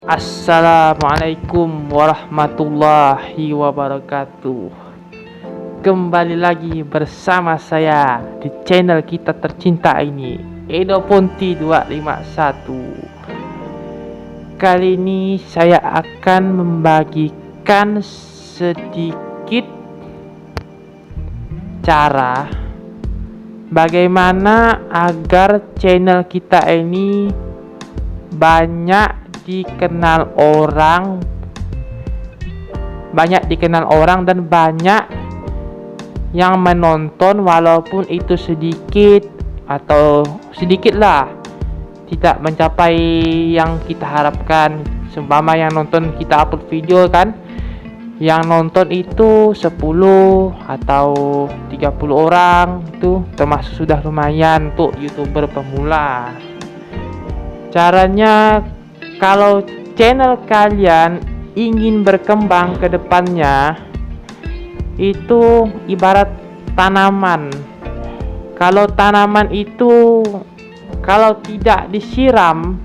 Assalamualaikum warahmatullahi wabarakatuh. Kembali lagi bersama saya di channel kita tercinta ini, Edo Ponti 251. Kali ini saya akan membagikan sedikit cara bagaimana agar channel kita ini banyak dikenal orang dan banyak yang menonton, walaupun itu sedikit atau sedikit lah, tidak mencapai yang kita harapkan. Seumpama yang nonton kita upload video kan, yang nonton itu 10 atau 30 orang, itu termasuk sudah lumayan untuk YouTuber pemula. Caranya, kalau channel kalian ingin berkembang ke depannya, itu ibarat tanaman. Kalau tanaman itu kalau tidak disiram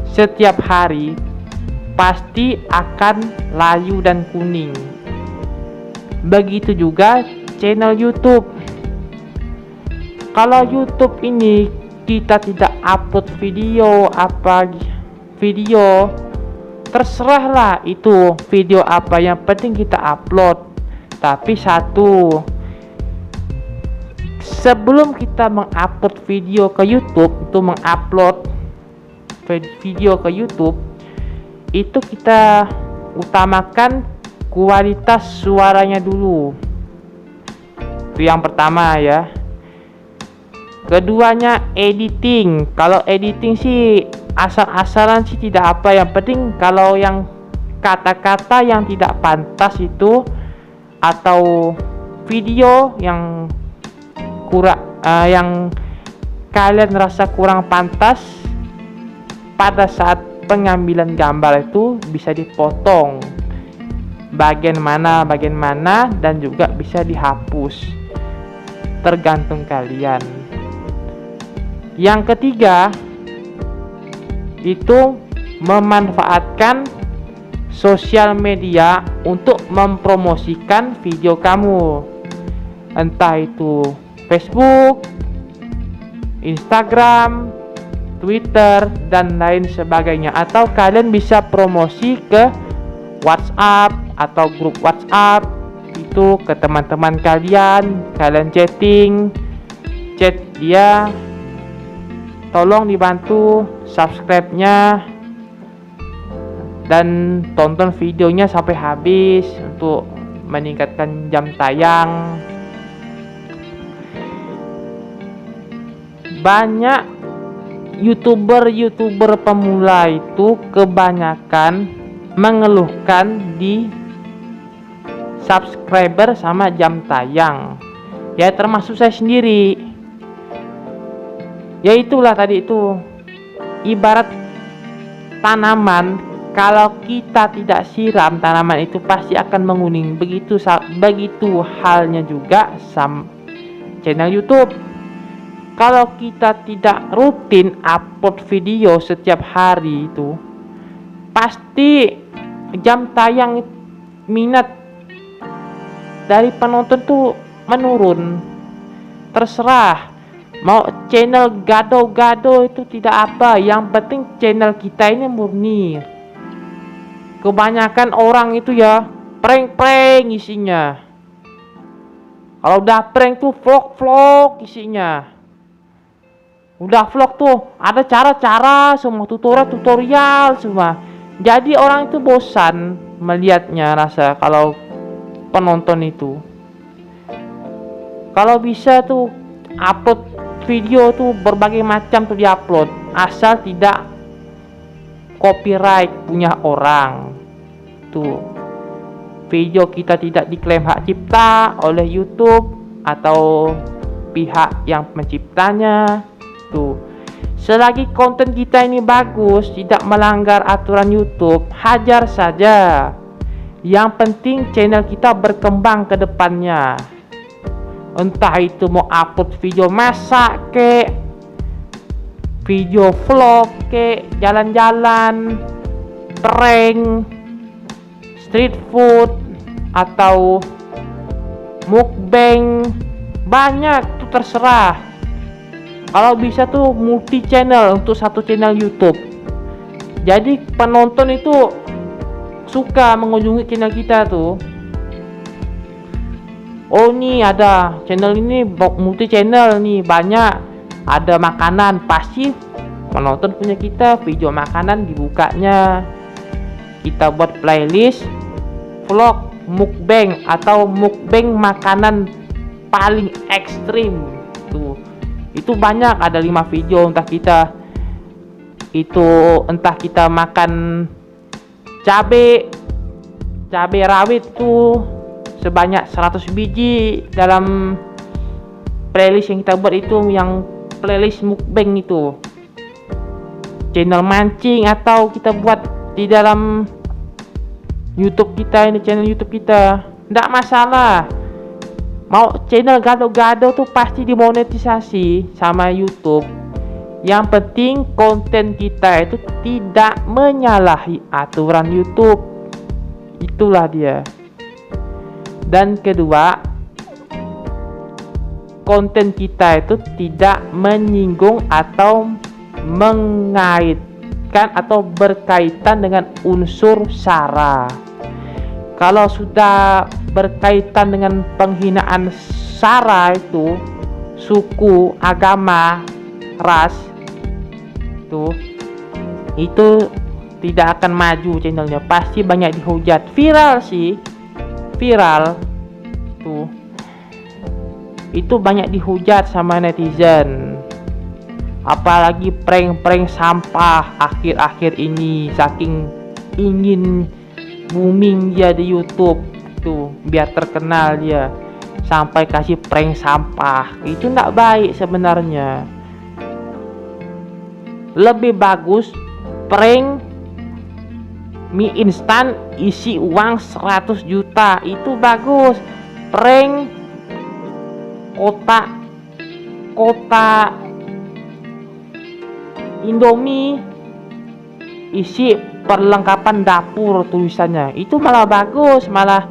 setiap hari, pasti akan layu dan kuning. Begitu juga channel YouTube. Kalau YouTube ini kita tidak upload video, terserahlah itu video apa, yang penting kita upload. Tapi satu, sebelum kita mengupload video ke YouTube, itu kita utamakan kualitas suaranya dulu. Itu yang pertama ya. Keduanya editing. Kalau editing sih asal-asalan sih tidak apa, yang penting kalau yang kata-kata yang tidak pantas itu, atau video yang yang kalian rasa kurang pantas pada saat pengambilan gambar, itu bisa dipotong bagian mana dan juga bisa dihapus, tergantung kalian. Yang ketiga itu memanfaatkan sosial media untuk mempromosikan video kamu, entah itu Facebook, Instagram, Twitter, dan lain sebagainya. Atau kalian bisa promosi ke WhatsApp atau grup WhatsApp, itu ke teman-teman kalian chat dia, tolong dibantu subscribe-nya dan tonton videonya sampai habis untuk meningkatkan jam tayang. Banyak YouTuber pemula itu kebanyakan mengeluhkan di subscriber sama jam tayang. Ya, termasuk saya sendiri. Ya itulah tadi itu, ibarat tanaman, kalau kita tidak siram, tanaman itu pasti akan menguning. Begitu halnya juga sama channel YouTube. Kalau kita tidak rutin upload video setiap hari, itu pasti jam tayang, minat dari penonton tuh menurun. Terserah mau channel gado-gado itu tidak apa, yang penting channel kita ini murni. Kebanyakan orang itu ya prank isinya. Kalau udah prank tuh vlog isinya. Udah vlog tuh ada cara-cara semua, tutorial semua. Jadi orang itu bosan melihatnya, rasa kalau penonton itu. Kalau bisa tuh upload video tuh berbagai macam tuh diupload, asal tidak copyright punya orang. Tuh, video kita tidak diklaim hak cipta oleh YouTube atau pihak yang menciptanya. Tuh, selagi konten kita ini bagus, tidak melanggar aturan YouTube, hajar saja. Yang penting channel kita berkembang ke depannya. Entah itu mau upload video masak kek, video vlog kek, jalan-jalan, prank, street food, atau mukbang, banyak tuh, terserah. Kalau bisa tuh multi channel untuk satu channel YouTube. Jadi penonton itu suka mengunjungi channel kita tuh. Oh nih ada channel ini multi channel nih, banyak ada makanan, pasti penonton punya kita video makanan dibukanya. Kita buat playlist vlog mukbang atau mukbang makanan paling ekstrim tuh. Itu banyak, ada 5 video, entah kita makan cabe rawit tuh sebanyak 100 biji dalam playlist yang kita buat itu, yang playlist mukbang itu. Channel mancing atau kita buat di dalam YouTube kita, ini channel YouTube kita, nggak masalah. Mau channel gado-gado tuh pasti dimonetisasi sama YouTube. Yang penting konten kita itu tidak menyalahi aturan YouTube. Itulah dia. Dan kedua, konten kita itu tidak menyinggung atau mengaitkan atau berkaitan dengan unsur SARA. Kalau sudah berkaitan dengan penghinaan SARA itu, suku, agama, ras, itu tidak akan maju channelnya, pasti banyak dihujat. Viral tuh, itu banyak dihujat sama netizen. Apalagi prank sampah akhir-akhir ini, saking ingin booming dia di YouTube tuh, biar terkenal dia, sampai kasih prank sampah. Itu nggak baik sebenarnya. Lebih bagus prank mie instan isi uang 100 juta, itu bagus. Prank kotak Indomie isi perlengkapan dapur tulisannya, itu malah bagus, malah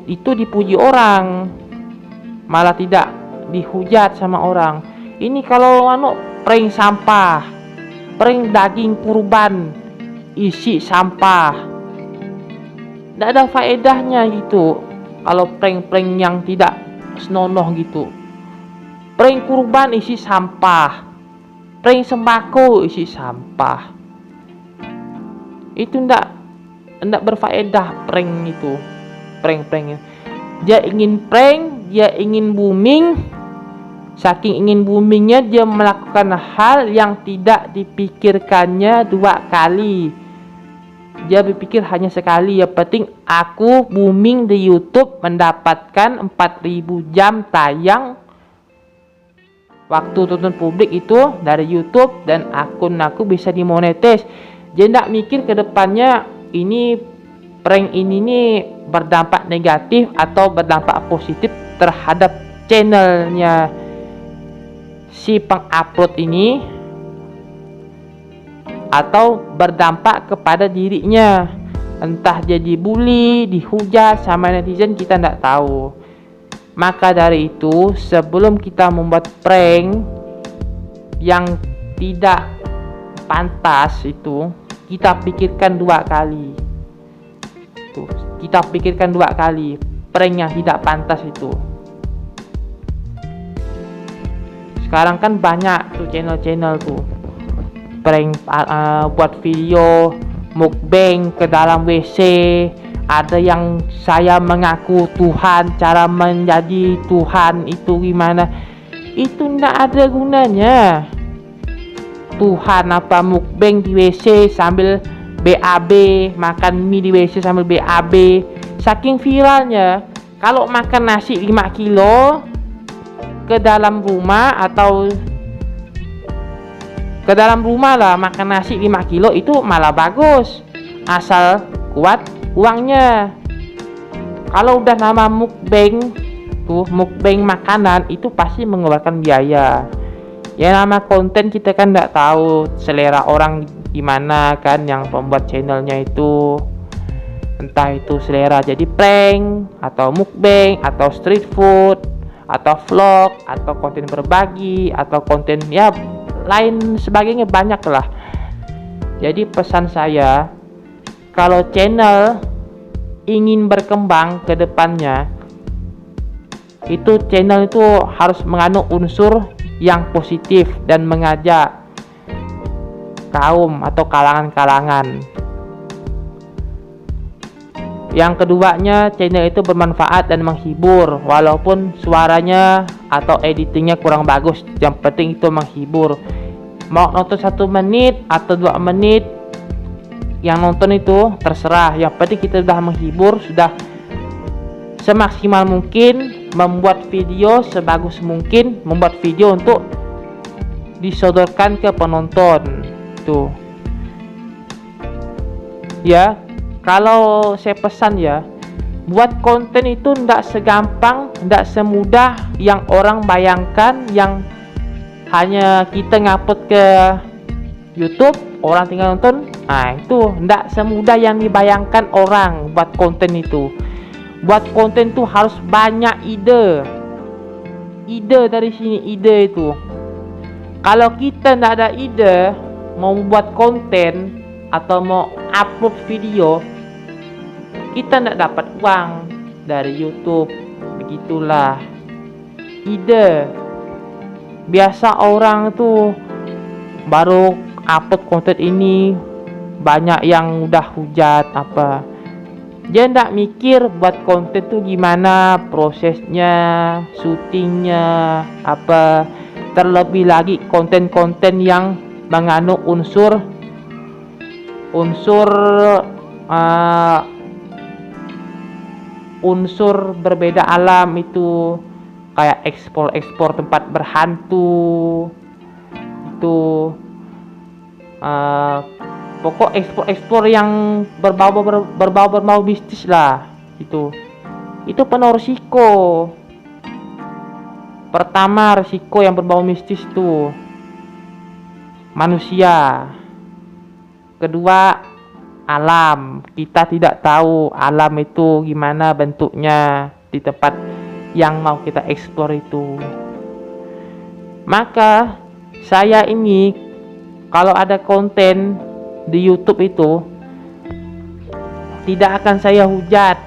itu dipuji orang, malah tidak dihujat sama orang. Ini kalau prank sampah, prank daging kurban isi sampah, tidak ada faedahnya gitu. Kalau prank yang tidak senonoh gitu, prank kurban isi sampah, prank sembako isi sampah, itu ndak berfaedah. Prank itu, prank dia ingin prank, dia ingin booming. Saking ingin boomingnya, dia melakukan hal yang tidak dipikirkannya 2 kali. Dia berpikir hanya sekali, yang penting aku booming di YouTube, mendapatkan 4.000 jam tayang waktu tonton publik itu dari YouTube, dan akun aku bisa dimonetis. Dia tidak mikir ke depannya ini prank ini nih berdampak negatif atau berdampak positif terhadap channelnya si pengupload ini, atau berdampak kepada dirinya, entah jadi bully, dihujat sama netizen, kita tidak tahu. Maka dari itu, sebelum kita membuat prank yang tidak pantas itu, kita pikirkan 2 kali. Kita pikirkan 2 kali prank yang tidak pantas itu. Sekarang kan banyak tuh channel tuh prank, buat video mukbang ke dalam WC. Ada yang saya mengaku Tuhan, cara menjadi Tuhan itu gimana, itu ndak ada gunanya. Tuhan apa mukbang di WC sambil BAB, makan mie di WC sambil BAB, saking viralnya. Kalau makan nasi 5 kilo ke dalam rumah, atau ke dalam rumah lah, makan nasi 5 kilo itu malah bagus, asal kuat uangnya. Kalau udah nama mukbang tuh, mukbang makanan, itu pasti mengeluarkan biaya. Ya nama konten kita kan nggak tahu selera orang gimana kan yang pembuat channelnya itu, entah itu selera jadi prank atau mukbang atau street food atau vlog atau konten berbagi atau konten ya lain sebagainya, banyak lah. Jadi pesan saya, kalau channel ingin berkembang ke depannya, itu channel itu harus mengandung unsur yang positif dan mengajak kaum atau kalangan-kalangan. Yang keduanya, channel itu bermanfaat dan menghibur, walaupun suaranya atau editingnya kurang bagus, yang penting itu menghibur. Mau nonton 1 menit atau 2 menit, yang nonton itu terserah, yang penting kita sudah menghibur, sudah semaksimal mungkin membuat video sebagus mungkin, membuat video untuk disodorkan ke penonton tuh ya. Kalau saya pesan ya, buat konten itu ndak segampang, ndak semudah yang orang bayangkan, yang hanya kita ngupload ke YouTube orang tinggal nonton. Nah, itu ndak semudah yang dibayangkan orang buat konten itu. Buat konten itu harus banyak ide dari sini, ide itu. Kalau kita ndak ada ide mau buat konten atau mau upload video, kita ndak dapat uang dari YouTube. Begitulah ide. Biasa orang tuh baru upload konten ini banyak yang udah hujat apa, dia ndak mikir buat konten tuh gimana prosesnya, syutingnya apa. Terlebih lagi konten-konten yang mengandung unsur berbeda alam, itu kayak ekspor tempat berhantu itu, pokok ekspor yang berbau mistis lah. Itu penuh risiko. Pertama, risiko yang berbau mistis tuh manusia. Kedua, alam. Kita tidak tahu alam itu gimana bentuknya di tempat yang mau kita eksplor itu. Maka saya ini kalau ada konten di YouTube itu tidak akan saya hujat,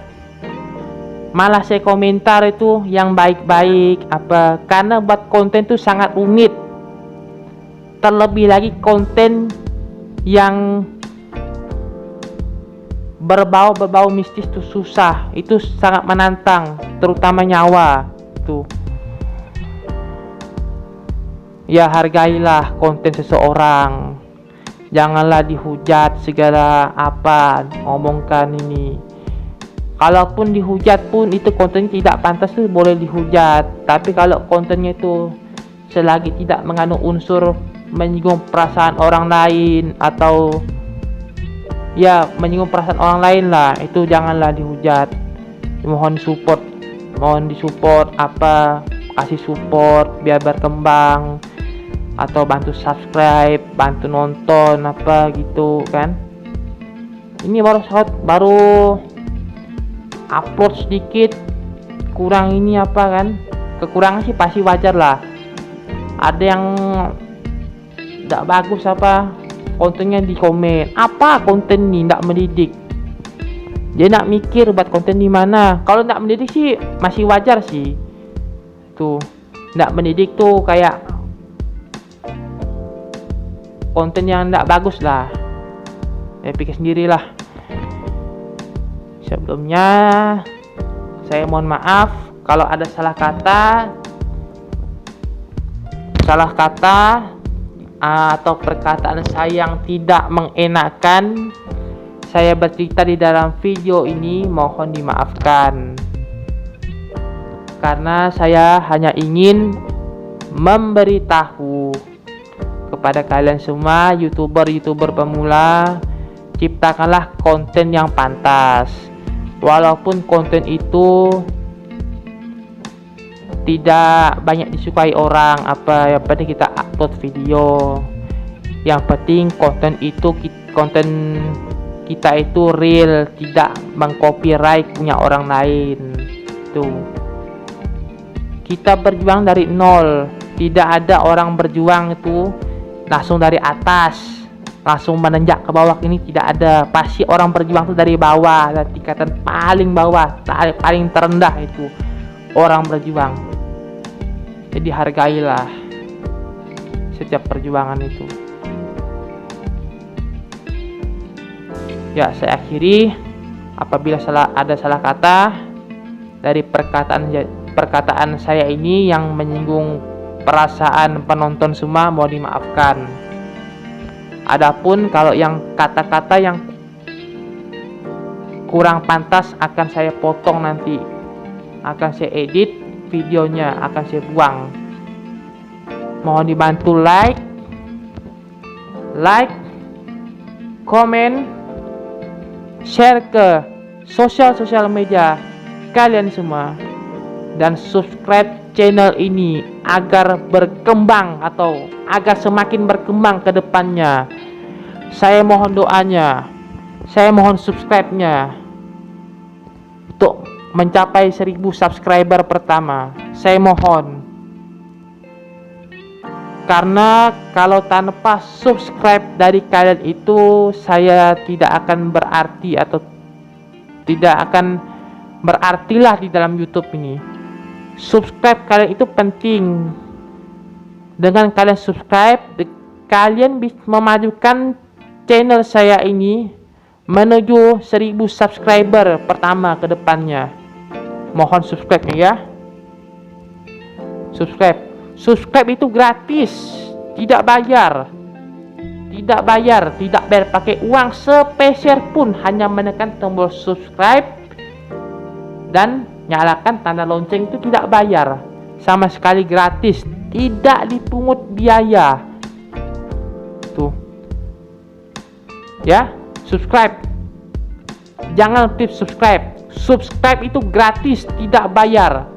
malah saya komentar itu yang baik-baik apa, karena buat konten itu sangat rumit. Terlebih lagi konten yang berbau mistis itu susah, itu sangat menantang, terutama nyawa tuh. Ya, hargailah konten seseorang, janganlah dihujat segala apa ngomongkan ini. Kalaupun dihujat pun itu kontennya tidak pantas tuh boleh dihujat. Tapi kalau kontennya itu selagi tidak mengandung unsur menyinggung perasaan orang lain atau ya menyinggung perasaan orang lain lah, itu janganlah dihujat. Mohon disupport apa, kasih support biar berkembang, atau bantu subscribe, bantu nonton apa gitu kan. Ini baru upload sedikit, kurang ini apa kan, kekurangan sih pasti wajar lah. Ada yang tidak bagus apa kontennya, di komen apa konten ini tidak mendidik. Dia nak mikir buat konten di mana. Kalau tidak mendidik sih masih wajar sih. Tuh, tidak mendidik tuh kayak konten yang tidak bagus lah. Ya pikir sendirilah. Sebelumnya saya mohon maaf kalau ada salah kata atau perkataan saya yang tidak mengenakan saya bercerita di dalam video ini, mohon dimaafkan. Karena saya hanya ingin memberitahu kepada kalian semua YouTuber pemula, ciptakanlah konten yang pantas. Walaupun konten itu tidak banyak disukai orang apa, yang penting kita upload video. Yang penting konten kita itu real, tidak mengcopyright punya orang lain. Tuh. Kita berjuang dari nol. Tidak ada orang berjuang itu langsung dari atas, langsung menanjak ke bawah. Ini tidak ada. Pasti orang berjuang itu dari bawah, dari tingkatan paling bawah, paling terendah itu orang berjuang. Jadi hargailah setiap perjuangan itu. Ya, saya akhiri. Apabila ada salah kata dari perkataan saya ini yang menyinggung perasaan penonton semua, mohon dimaafkan. Adapun kalau yang kata-kata yang kurang pantas akan saya potong nanti, akan saya edit videonya, akan saya buang. Mohon dibantu like, komen, share ke sosial media kalian semua, dan subscribe channel ini agar berkembang atau agar semakin berkembang ke depannya. Saya mohon doanya, saya mohon subscribe-nya untuk mencapai 1000 subscriber pertama. Saya mohon, karena kalau tanpa subscribe dari kalian itu, saya tidak akan berarti atau tidak akan berartilah di dalam YouTube ini. Subscribe kalian itu penting. Dengan kalian subscribe, kalian bisa memajukan channel saya ini menuju 1000 subscriber pertama ke depannya. Mohon subscribe ya. Subscribe itu gratis, tidak bayar, tidak bayar pakai uang sepeser pun, hanya menekan tombol subscribe dan nyalakan tanda lonceng, itu tidak bayar, sama sekali gratis, tidak dipungut biaya. Tuh ya, subscribe, jangan tips subscribe itu gratis, tidak bayar.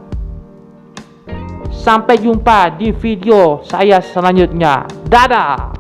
Sampai jumpa di video saya selanjutnya. Dadah.